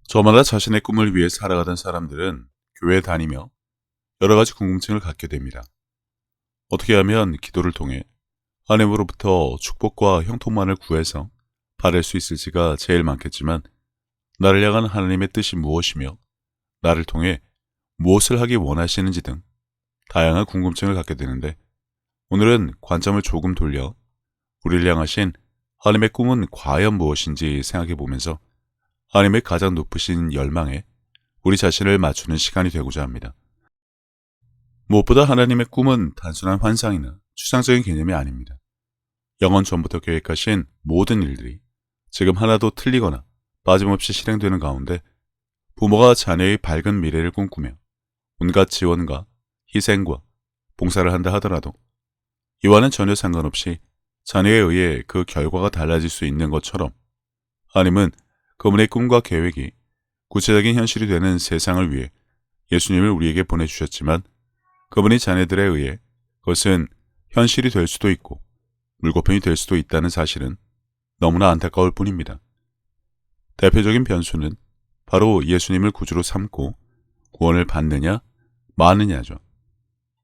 저마다 자신의 꿈을 위해 살아가던 사람들은 교회에 다니며 여러 가지 궁금증을 갖게 됩니다. 어떻게 하면 기도를 통해 하나님으로부터 축복과 형통만을 구해서 받을 수 있을지가 제일 많겠지만, 나를 향한 하나님의 뜻이 무엇이며 나를 통해 무엇을 하기 원하시는지 등 다양한 궁금증을 갖게 되는데, 오늘은 관점을 조금 돌려 우리를 향하신 하나님의 꿈은 과연 무엇인지 생각해 보면서 하나님의 가장 높으신 열망에 우리 자신을 맞추는 시간이 되고자 합니다. 무엇보다 하나님의 꿈은 단순한 환상이나 추상적인 개념이 아닙니다. 영원 전부터 계획하신 모든 일들이 지금 하나도 틀리거나 빠짐없이 실행되는 가운데, 부모가 자녀의 밝은 미래를 꿈꾸며 온갖 지원과 희생과 봉사를 한다 하더라도 이와는 전혀 상관없이 자녀에 의해 그 결과가 달라질 수 있는 것처럼, 하나님은 그분의 꿈과 계획이 구체적인 현실이 되는 세상을 위해 예수님을 우리에게 보내주셨지만, 그분의 자녀들에 의해 그것은 현실이 될 수도 있고 물거품이 될 수도 있다는 사실은 너무나 안타까울 뿐입니다. 대표적인 변수는 바로 예수님을 구주로 삼고 구원을 받느냐 마느냐죠.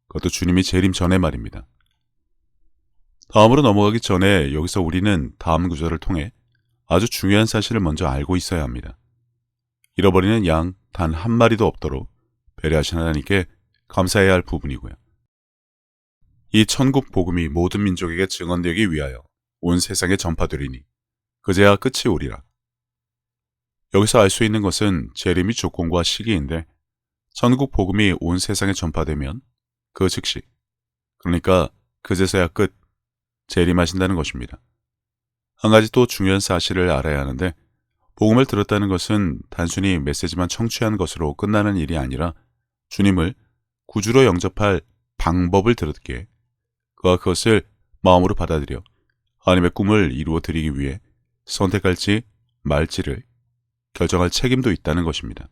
그것도 주님이 재림 전에 말입니다. 다음으로 넘어가기 전에 여기서 우리는 다음 구절을 통해 아주 중요한 사실을 먼저 알고 있어야 합니다. 잃어버리는 양 단 한 마리도 없도록 배려하신 하나님께 감사해야 할 부분이고요. 이 천국 복음이 모든 민족에게 증언되기 위하여 온 세상에 전파되리니 그제야 끝이 오리라. 여기서 알 수 있는 것은 재림의 조건과 시기인데, 천국 복음이 온 세상에 전파되면 그 즉시, 그러니까 그제서야 끝, 재림하신다는 것입니다. 한 가지 또 중요한 사실을 알아야 하는데, 복음을 들었다는 것은 단순히 메시지만 청취한 것으로 끝나는 일이 아니라 주님을 구주로 영접할 방법을 들었기에 그가 그것을 마음으로 받아들여 하나님의 꿈을 이루어 드리기 위해 선택할지 말지를 결정할 책임도 있다는 것입니다.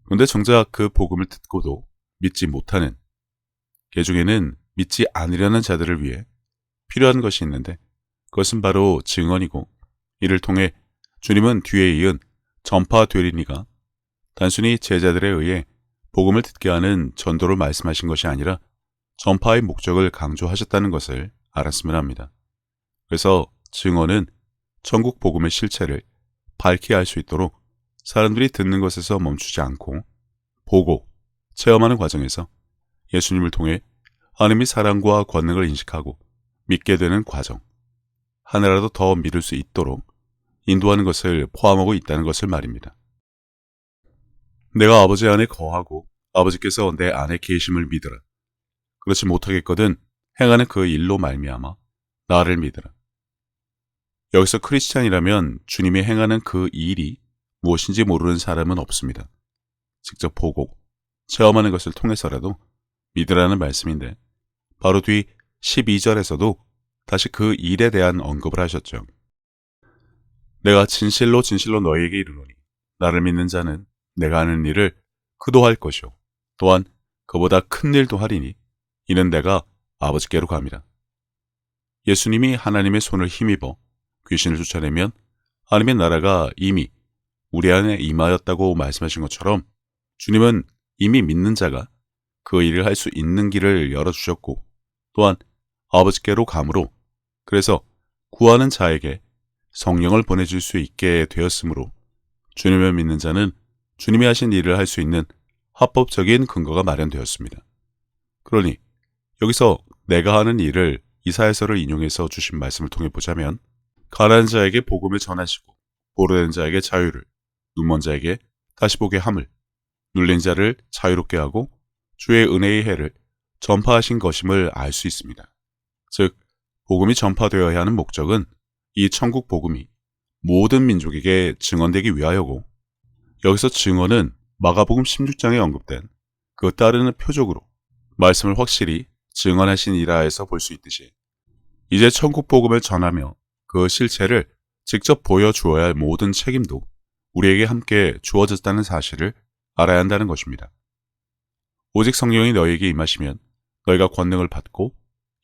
그런데 정작 그 복음을 듣고도 믿지 못하는, 그 중에는 믿지 않으려는 자들을 위해 필요한 것이 있는데, 그것은 바로 증언이고, 이를 통해 주님은 뒤에 이은 전파되리니가 단순히 제자들에 의해 복음을 듣게 하는 전도를 말씀하신 것이 아니라 전파의 목적을 강조하셨다는 것을 알았으면 합니다. 그래서 증언은 천국 복음의 실체를 밝히 알 수 있도록 사람들이 듣는 것에서 멈추지 않고 보고 체험하는 과정에서 예수님을 통해 하나님의 사랑과 권능을 인식하고 믿게 되는 과정, 하나라도 더 믿을 수 있도록 인도하는 것을 포함하고 있다는 것을 말입니다. 내가 아버지 안에 거하고 아버지께서 내 안에 계심을 믿으라. 그렇지 못하겠거든 행하는 그 일로 말미암아 나를 믿으라. 여기서 크리스찬이라면 주님이 행하는 그 일이 무엇인지 모르는 사람은 없습니다. 직접 보고 체험하는 것을 통해서라도 믿으라는 말씀인데, 바로 뒤 12절에서도 다시 그 일에 대한 언급을 하셨죠. 내가 진실로 진실로 너희에게 이르노니 나를 믿는 자는 내가 하는 일을 그도 할 것이요 또한 그보다 큰 일도 하리니 이는 내가 아버지께로 감이라. 예수님이 하나님의 손을 힘입어 귀신을 쫓아내면 하나님의 나라가 이미 우리 안에 임하였다고 말씀하신 것처럼, 주님은 이미 믿는 자가 그 일을 할 수 있는 길을 열어주셨고, 또한 아버지께로 감으로, 그래서 구하는 자에게 성령을 보내줄 수 있게 되었으므로 주님을 믿는 자는 주님이 하신 일을 할 수 있는 합법적인 근거가 마련되었습니다. 그러니 여기서 내가 하는 일을 이사야서를 인용해서 주신 말씀을 통해 보자면, 가난한 자에게 복음을 전하시고 보로된 자에게 자유를, 눈먼 자에게 다시 보게 함을, 눌린 자를 자유롭게 하고 주의 은혜의 해를 전파하신 것임을 알 수 있습니다. 즉, 복음이 전파되어야 하는 목적은 이 천국 복음이 모든 민족에게 증언되기 위하여고, 여기서 증언은 마가복음 16장에 언급된 그 따르는 표적으로 말씀을 확실히 증언하시니라에서 볼 수 있듯이, 이제 천국 복음을 전하며 그 실체를 직접 보여주어야 할 모든 책임도 우리에게 함께 주어졌다는 사실을 알아야 한다는 것입니다. 오직 성령이 너희에게 임하시면 너희가 권능을 받고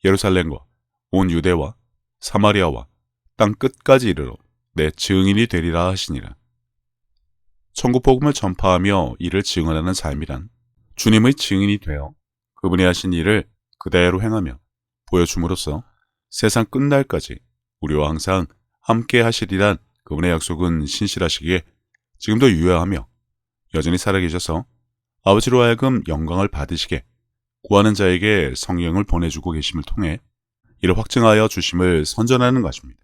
예루살렘과 온 유대와 사마리아와 땅 끝까지 이르러 내 증인이 되리라 하시니라. 천국 복음을 전파하며 이를 증언하는 삶이란 주님의 증인이 되어 그분이 하신 일을 그대로 행하며 보여줌으로써 세상 끝날까지 우리와 항상 함께 하시리란 그분의 약속은 신실하시기에 지금도 유효하며 여전히 살아계셔서 아버지로 하여금 영광을 받으시게 구하는 자에게 성령을 보내주고 계심을 통해 이를 확증하여 주심을 선전하는 것입니다.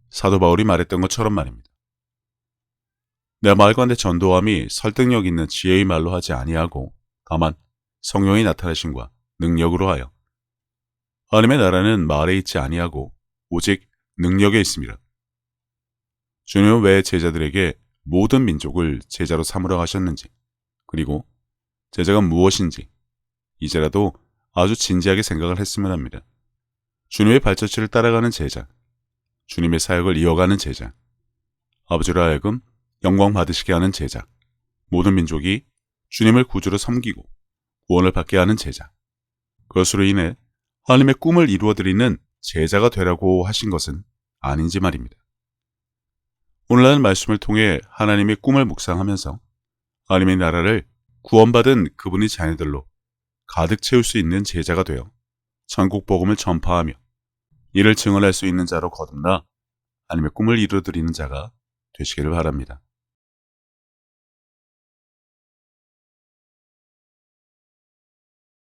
사도 바울이 말했던 것처럼 말입니다. 내 말과 내 전도함이 설득력 있는 지혜의 말로 하지 아니하고 다만 성령이 나타나심과 능력으로 하여 하나님의 나라는 말에 있지 아니하고 오직 능력에 있습니다. 주님은 왜 제자들에게 모든 민족을 제자로 삼으려 하셨는지 그리고 제자가 무엇인지 이제라도 아주 진지하게 생각을 했으면 합니다. 주님의 발자취를 따라가는 제자, 주님의 사역을 이어가는 제자, 아버지로 하여금 영광 받으시게 하는 제자, 모든 민족이 주님을 구주로 섬기고 구원을 받게 하는 제자, 그것으로 인해 하나님의 꿈을 이루어드리는 제자가 되라고 하신 것은 아닌지 말입니다. 오늘날 말씀을 통해 하나님의 꿈을 묵상하면서 하나님의 나라를 구원받은 그분의 자녀들로 가득 채울 수 있는 제자가 되어 천국 복음을 전파하며 이를 증언할 수 있는 자로 거듭나 하나님의 꿈을 이루어드리는 자가 되시기를 바랍니다.